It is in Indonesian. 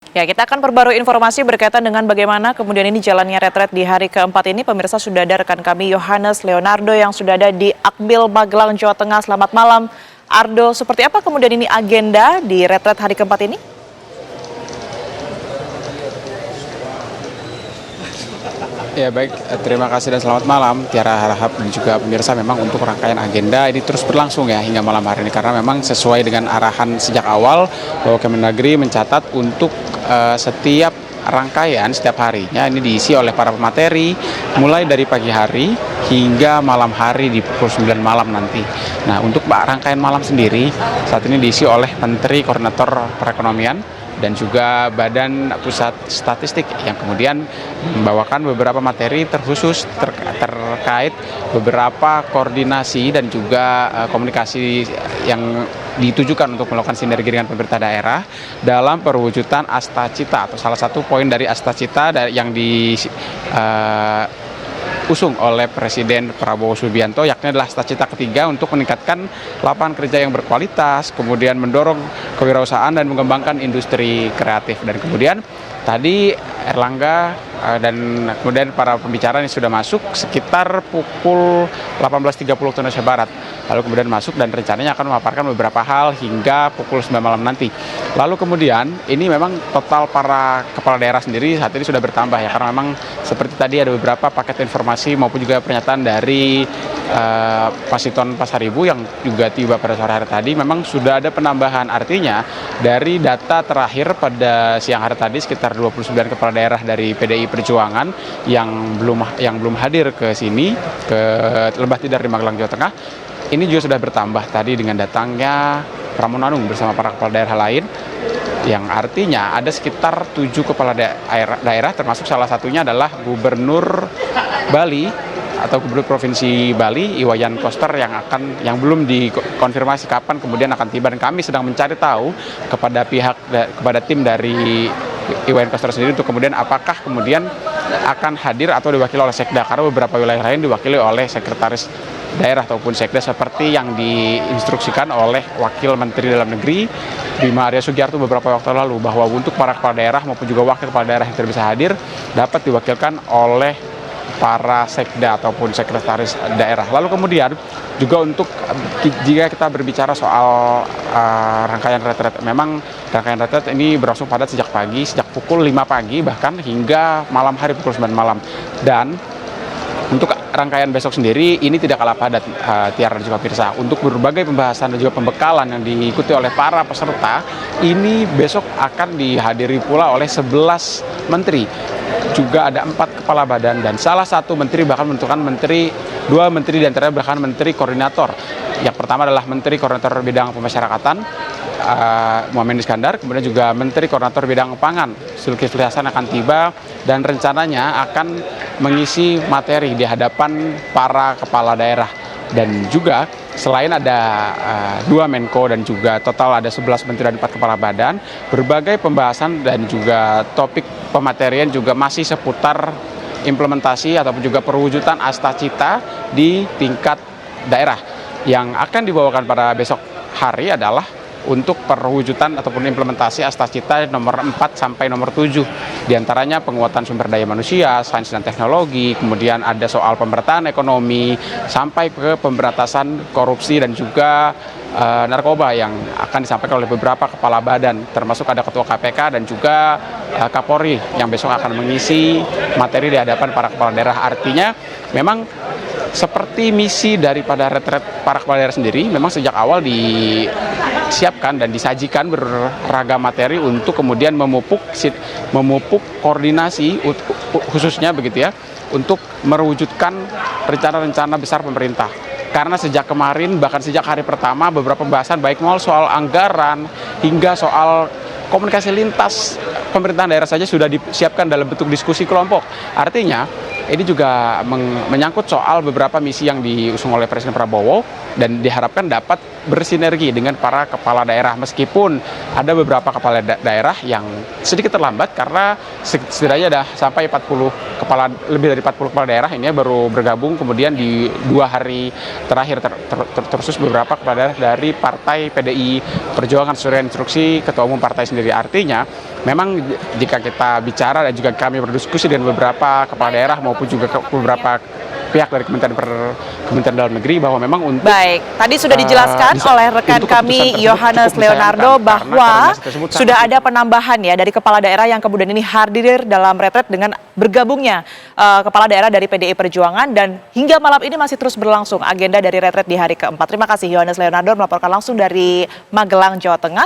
Ya, kita akan perbarui informasi berkaitan dengan bagaimana kemudian ini jalannya retret di hari keempat ini. Pemirsa, sudah ada rekan kami Yohanes Leonardo yang sudah ada di Akbil, Magelang, Jawa Tengah. Selamat malam, Ardo. Seperti apa kemudian ini agenda di retret hari keempat ini? Ya baik, terima kasih dan selamat malam Tiara Harahap dan juga pemirsa. Memang untuk rangkaian agenda ini terus berlangsung ya hingga malam hari ini, karena memang sesuai dengan arahan sejak awal bahwa Kemendagri mencatat untuk setiap rangkaian setiap harinya ini diisi oleh para pemateri mulai dari pagi hari hingga malam hari di pukul 9 malam nanti. Nah, untuk rangkaian malam sendiri saat ini diisi oleh Menteri Koordinator Perekonomian dan juga Badan Pusat Statistik yang kemudian membawakan beberapa materi terkhusus terkait beberapa koordinasi dan juga komunikasi yang ditujukan untuk melakukan sinergi dengan pemerintah daerah dalam perwujudan Astacita, atau salah satu poin dari Astacita yang usung oleh Presiden Prabowo Subianto, yakni adalah cita-cita ketiga untuk meningkatkan lapangan kerja yang berkualitas, kemudian mendorong kewirausahaan dan mengembangkan industri kreatif. Dan kemudian tadi Erlangga dan kemudian para pembicara ini sudah masuk sekitar pukul 18.30 waktu Indonesia Barat. Lalu kemudian masuk dan rencananya akan memaparkan beberapa hal hingga pukul 9 malam nanti. Lalu kemudian ini memang total para kepala daerah sendiri saat ini sudah bertambah ya, karena memang seperti tadi ada beberapa paket informasi maupun juga pernyataan dari Pak Siton Pasaribu yang juga tiba pada sore hari tadi. Memang sudah ada penambahan, artinya dari data terakhir pada siang hari tadi sekitar 29 kepala daerah dari PDI Perjuangan yang belum hadir ke sini, ke Lembah Tidar di Magelang, Jawa Tengah. Ini juga sudah bertambah tadi dengan datangnya Pramonanung bersama para kepala daerah lain, yang artinya ada sekitar 7 kepala daerah, termasuk salah satunya adalah Gubernur Bali atau Gubernur Provinsi Bali, Iwayan Koster, yang belum dikonfirmasi kapan kemudian akan tiba, dan kami sedang mencari tahu kepada tim dari Iwayan Koster sendiri untuk kemudian apakah kemudian akan hadir atau diwakili oleh Sekda, karena beberapa wilayah lain diwakili oleh sekretaris daerah ataupun sekda seperti yang diinstruksikan oleh Wakil Menteri Dalam Negeri Bima Arya Sugiarto beberapa waktu lalu, bahwa untuk para kepala daerah maupun juga wakil kepala daerah yang tidak bisa hadir dapat diwakilkan oleh para sekda ataupun sekretaris daerah. Lalu kemudian juga untuk jika kita berbicara soal rangkaian retret, memang rangkaian retret ini berlangsung padat sejak pagi, sejak pukul 5 pagi bahkan hingga malam hari pukul 9 malam. Dan untuk rangkaian besok sendiri ini tidak kalah padat, Tiara dan juga pemirsa. Untuk berbagai pembahasan dan juga pembekalan yang diikuti oleh para peserta, ini besok akan dihadiri pula oleh 11 menteri. Juga ada 4 kepala badan dan salah satu menteri bahkan menentukan dua menteri diantaranya bahkan menteri koordinator. Yang pertama adalah Menteri Koordinator Bidang Pemasyarakatan Muhammad Iskandar, kemudian juga Menteri Koordinator Bidang Pangan Zulkifli Hasan akan tiba dan rencananya akan mengisi materi di hadapan para kepala daerah. Dan juga selain ada 2 Menko dan juga total ada 11 menteri dan 4 kepala badan, berbagai pembahasan dan juga topik pematerian juga masih seputar implementasi ataupun juga perwujudan Astacita di tingkat daerah. Yang akan dibawakan pada besok hari adalah untuk perwujudan ataupun implementasi Astacita nomor 4 sampai nomor 7. Di antaranya penguatan sumber daya manusia, sains dan teknologi, kemudian ada soal pemerataan ekonomi, sampai ke pemberantasan korupsi dan juga narkoba yang akan disampaikan oleh beberapa kepala badan, termasuk ada Ketua KPK dan juga Kapolri yang besok akan mengisi materi di hadapan para kepala daerah. Artinya memang seperti misi daripada retret para kepala daerah sendiri, memang sejak awal disiapkan dan disajikan beragam materi untuk kemudian memupuk koordinasi khususnya begitu ya, untuk mewujudkan rencana-rencana besar pemerintah. Karena sejak kemarin, bahkan sejak hari pertama, beberapa pembahasan baik soal anggaran hingga soal komunikasi lintas pemerintahan daerah saja sudah disiapkan dalam bentuk diskusi kelompok. Artinya ini juga menyangkut soal beberapa misi yang diusung oleh Presiden Prabowo dan diharapkan dapat bersinergi dengan para kepala daerah, meskipun ada beberapa kepala daerah yang sedikit terlambat karena setidaknya ada sampai lebih dari 40 kepala daerah ini baru bergabung kemudian di 2 hari terakhir, terus beberapa kepala daerah dari partai PDI Perjuangan sesuai instruksi Ketua Umum partai sendiri. Artinya memang jika kita bicara dan juga kami berdiskusi dengan beberapa kepala daerah maupun juga beberapa pihak dari Kementerian Dalam Negeri bahwa memang untuk Baik, tadi sudah dijelaskan oleh rekan kami Yohanes Leonardo bahwa sudah ada penambahan ya dari kepala daerah yang kemudian ini hadir dalam retret dengan bergabungnya kepala daerah dari PDI Perjuangan, dan hingga malam ini masih terus berlangsung agenda dari retret di hari keempat. Terima kasih Yohanes Leonardo melaporkan langsung dari Magelang, Jawa Tengah.